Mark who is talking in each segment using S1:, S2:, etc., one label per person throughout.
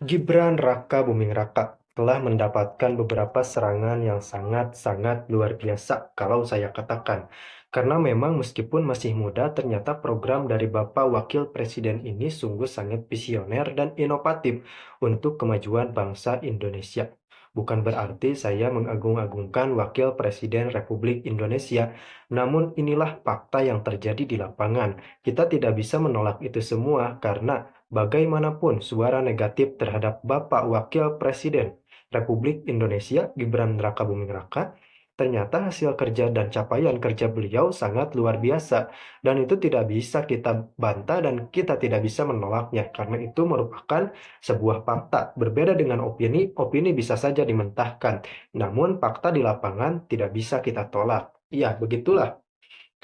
S1: Gibran Raka Buming Raka telah mendapatkan beberapa serangan yang sangat-sangat luar biasa kalau saya katakan. Karena memang meskipun masih muda, ternyata program dari Bapak Wakil Presiden ini sungguh sangat visioner dan inovatif untuk kemajuan bangsa Indonesia. Bukan berarti saya mengagung-agungkan Wakil Presiden Republik Indonesia, namun inilah fakta yang terjadi di lapangan. Kita tidak bisa menolak itu semua karena bagaimanapun suara negatif terhadap Bapak Wakil Presiden Republik Indonesia Gibran Rakabuming Raka, ternyata hasil kerja dan capaian kerja beliau sangat luar biasa dan itu tidak bisa kita bantah dan kita tidak bisa menolaknya karena itu merupakan sebuah fakta. Berbeda dengan opini, opini bisa saja dimentahkan, namun fakta di lapangan tidak bisa kita tolak. Iya, begitulah.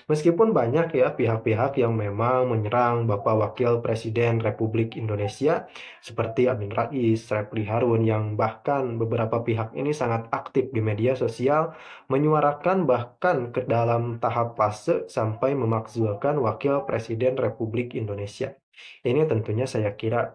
S1: Meskipun banyak ya pihak-pihak yang memang menyerang Bapak Wakil Presiden Republik Indonesia seperti Amin Rais, Refli Harun yang bahkan beberapa pihak ini sangat aktif di media sosial menyuarakan bahkan ke dalam tahap fase sampai memakzulkan Wakil Presiden Republik Indonesia. Ini tentunya saya kira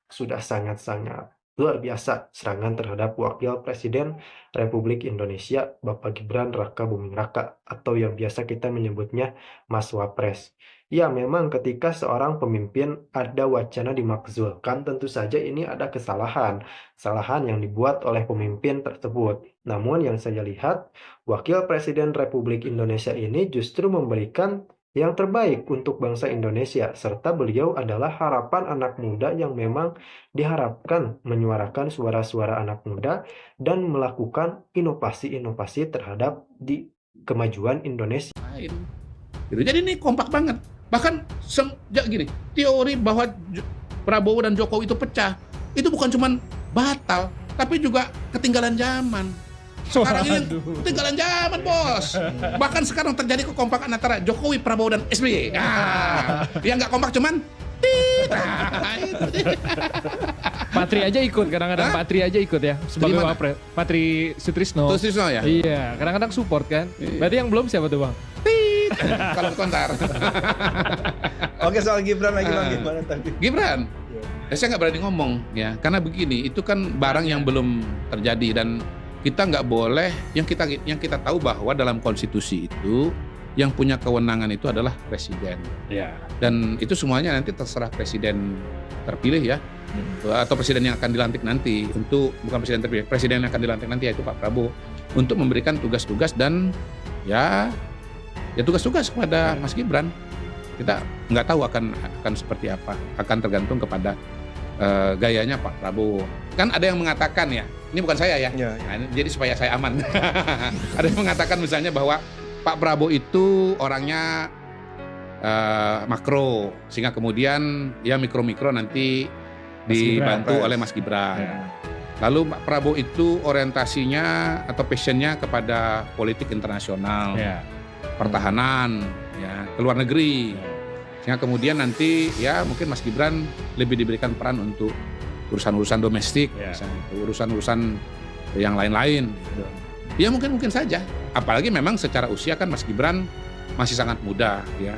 S1: sudah sangat-sangat luar biasa serangan terhadap Wakil Presiden Republik Indonesia Bapak Gibran Raka Buming Raka atau yang biasa kita menyebutnya Mas Wapres. Ya, memang ketika seorang pemimpin ada wacana dimakzulkan, tentu saja ini ada kesalahan, kesalahan yang dibuat oleh pemimpin tersebut. Namun yang saya lihat, Wakil Presiden Republik Indonesia ini justru memberikan yang terbaik untuk bangsa Indonesia, serta beliau adalah harapan anak muda yang memang diharapkan menyuarakan suara-suara anak muda dan melakukan inovasi-inovasi terhadap di kemajuan Indonesia.
S2: Lain. Gitu. Jadi ini kompak banget. Bahkan gini, teori bahwa Prabowo dan Jokowi itu pecah, itu bukan cuma batal, tapi juga ketinggalan zaman. Sekarang ini ketinggalan zaman, bos. Bahkan sekarang terjadi kekompakan antara Jokowi, Prabowo, dan SBY. Yang nggak kompak cuman
S3: Patri aja ikut, kadang-kadang Patri aja ikut ya sebagai wapres. Patri Sutrisno.
S2: Sutrisno ya?
S3: Iya, kadang-kadang support kan. Berarti yang belum siapa tuh, Bang?
S2: Kalau kontar.
S4: Oke, soal Gibran lagi Bang, gimana tadi?
S2: Gibran, saya nggak berani ngomong ya, karena begini, itu kan barang yang belum terjadi dan kita nggak boleh, yang kita tahu bahwa dalam konstitusi itu yang punya kewenangan itu adalah presiden.
S3: Ya.
S2: Dan itu semuanya nanti terserah presiden terpilih ya, atau presiden yang akan dilantik nanti bukan presiden terpilih, presiden yang akan dilantik nanti yaitu Pak Prabowo untuk memberikan tugas-tugas dan ya tugas-tugas kepada Mas Gibran. Kita nggak tahu akan seperti apa, akan tergantung kepada gayanya Pak Prabowo. Kan ada yang mengatakan ya, ini bukan saya ya, nah, jadi supaya saya aman. Ada yang mengatakan misalnya bahwa Pak Prabowo itu orangnya makro, sehingga kemudian ya mikro-mikro nanti dibantu oleh Mas Gibran. Ya. Lalu Pak Prabowo itu orientasinya atau passionnya kepada politik internasional, pertahanan, ya, ke luar negeri. Sehingga kemudian nanti ya mungkin Mas Gibran lebih diberikan peran untuk urusan-urusan domestik, urusan-urusan yang lain-lain. Gitu. Ya mungkin saja. Apalagi memang secara usia kan Mas Gibran masih sangat muda, ya.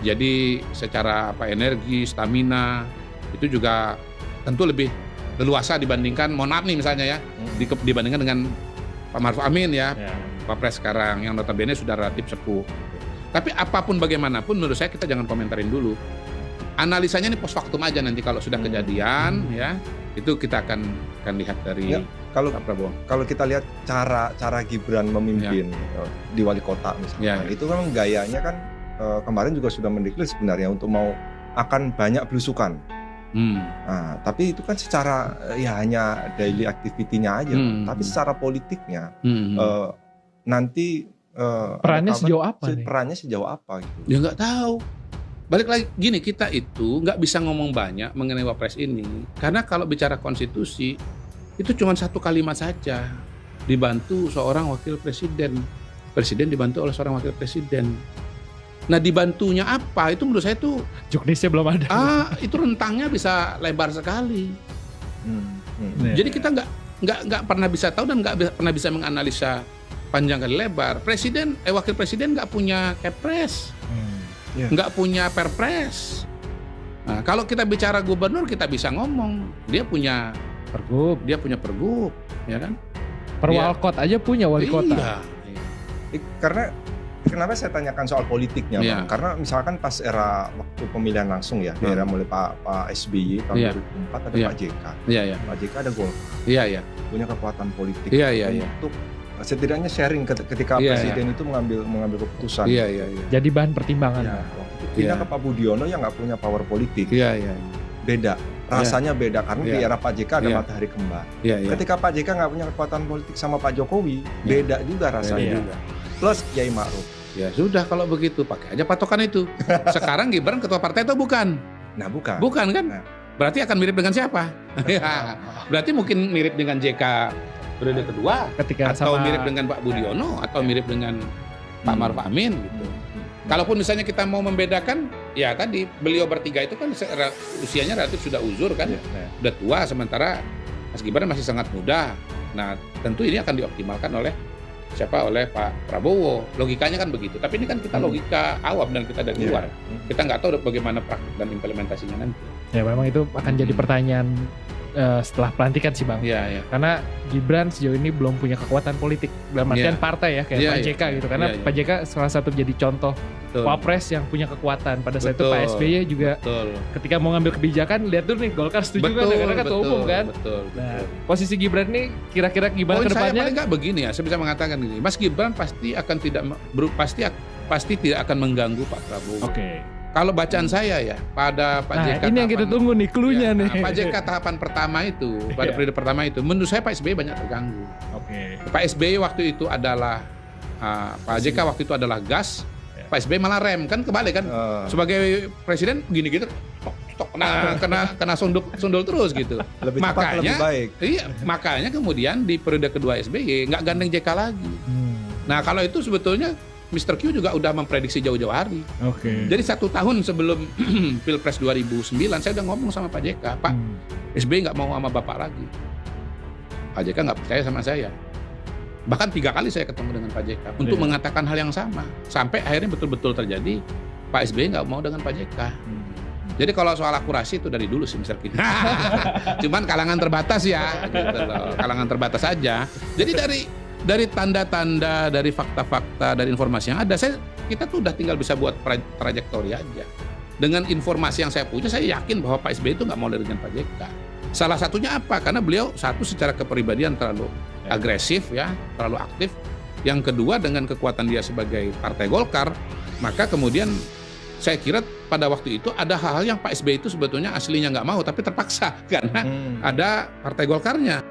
S2: Jadi secara energi, stamina itu juga tentu lebih leluasa dibandingkan, mohon maaf nih misalnya ya, dibandingkan dengan Pak Maruf Amin ya, Pak Pres sekarang yang notabene sudah relatif sepuh. Tapi apapun bagaimanapun menurut saya kita jangan komentarin dulu. Analisanya ini post factum aja, nanti kalau sudah kejadian ya, itu kita akan lihat dari Pak Prabowo.
S4: Kalau kita lihat cara Gibran memimpin di wali kota misalnya, itu kan gayanya kan kemarin juga sudah mendeklar sebenarnya untuk mau akan banyak belusukan. Nah, tapi itu kan secara ya hanya daily activity-nya aja, tapi secara politiknya nanti
S3: perannya sejauh apa?
S4: Perannya sejauh apa gitu?
S2: Ya nggak tahu. Balik lagi gini, kita itu nggak bisa ngomong banyak mengenai Wapres ini karena kalau bicara konstitusi itu cuma satu kalimat saja, dibantu seorang wakil presiden, presiden dibantu oleh seorang wakil presiden. Nah dibantunya apa? Itu menurut saya itu
S3: juknisnya belum ada.
S2: Itu rentangnya bisa lebar sekali. Jadi kita nggak pernah bisa tahu dan nggak pernah bisa menganalisa panjang kali lebar. Wakil presiden nggak punya kepres, nggak punya perpres. Nah, kalau kita bicara gubernur kita bisa ngomong, dia punya pergub, ya kan?
S3: Perwalkot aja punya wali kota.
S2: Iya.
S4: Karena kenapa saya tanyakan soal politiknya, Bang? Karena misalkan pas era waktu pemilihan langsung ya, di era mulai Pak SBY tahun 2004 ada Pak JK. Pak JK ada Golkar. Punya kekuatan politik untuk setidaknya sharing ketika presiden itu mengambil keputusan.
S3: Jadi bahan pertimbangan.
S4: Waktu itu pindah ke Pak Budiono yang nggak punya power politik. Beda. Rasanya beda karena di era Pak JK ada matahari kembar. Ketika Pak JK nggak punya kekuatan politik sama Pak Jokowi, beda juga rasanya. Plus Kiai Ma'ruf.
S2: Ya sudah kalau begitu pakai aja patokan itu. Sekarang Gibran ketua partai atau bukan?
S4: Nah bukan.
S2: Bukan kan? Nah. Berarti akan mirip dengan siapa? Berarti mungkin mirip dengan JK periode kedua, atau mirip dengan Pak Budiono, atau mirip dengan Pak Maruf Amin gitu. Kalaupun misalnya kita mau membedakan, ya tadi beliau bertiga itu kan usianya relatif sudah uzur kan, sudah tua, sementara Mas Gibran masih sangat muda. Nah tentu ini akan dioptimalkan oleh Pak Prabowo. Logikanya kan begitu. Tapi ini kan kita logika awam dan kita dari luar. Kita nggak tahu bagaimana praktik dan implementasinya nanti.
S3: Ya memang itu akan jadi pertanyaan setelah pelantikan sih Bang. Karena Gibran sejauh ini belum punya kekuatan politik dalam artian partai ya kayak Pak JK gitu. Karena Pak JK salah satu jadi contoh wapres yang punya kekuatan. Pada saat itu Pak SBY juga ketika mau ngambil kebijakan lihat dulu nih Golkar setuju kan karena ketua umum kan. Nah, posisi Gibran nih kira-kira gimana ke depannya?
S2: Saya paling nggak begini ya, saya bisa mengatakan gini. Mas Gibran pasti tidak akan mengganggu Pak Prabowo. Kalau bacaan saya ya pada Pak JK
S3: ini yang kita tunggu nih cluenya nih.
S2: Pak JK tahapan pertama itu pada periode pertama itu menurut saya Pak SBY banyak terganggu. Pak SBY waktu itu adalah Pak JK waktu itu adalah gas, Pak SBY malah rem kan kebalik kan. Sebagai presiden gini gitu kena sundul terus gitu.
S4: Lebih baik.
S2: Iya, makanya kemudian di periode kedua SBY nggak gandeng JK lagi. Nah kalau itu sebetulnya Mr. Q juga udah memprediksi jauh-jauh hari. Jadi 1 tahun sebelum Pilpres 2009 saya udah ngomong sama Pak JK, Pak SBY nggak mau sama Bapak lagi. Pak JK nggak percaya sama saya. Bahkan 3 kali saya ketemu dengan Pak JK untuk mengatakan hal yang sama. Sampai akhirnya betul-betul terjadi Pak SBY nggak mau dengan Pak JK. Jadi kalau soal akurasi itu dari dulu sih Mr. Q. Cuman kalangan terbatas ya, gitu loh. Kalangan terbatas aja. Jadi dari tanda-tanda, dari fakta-fakta, dari informasi yang ada, kita tuh udah tinggal bisa buat trajektori aja. Dengan informasi yang saya punya, saya yakin bahwa Pak SBY itu nggak mau dengan Pak JK. Salah satunya apa? Karena beliau satu secara kepribadian terlalu agresif ya, terlalu aktif. Yang kedua dengan kekuatan dia sebagai Partai Golkar, maka kemudian saya kira pada waktu itu ada hal-hal yang Pak SBY itu sebetulnya aslinya nggak mau, tapi terpaksa karena ada Partai Golkarnya.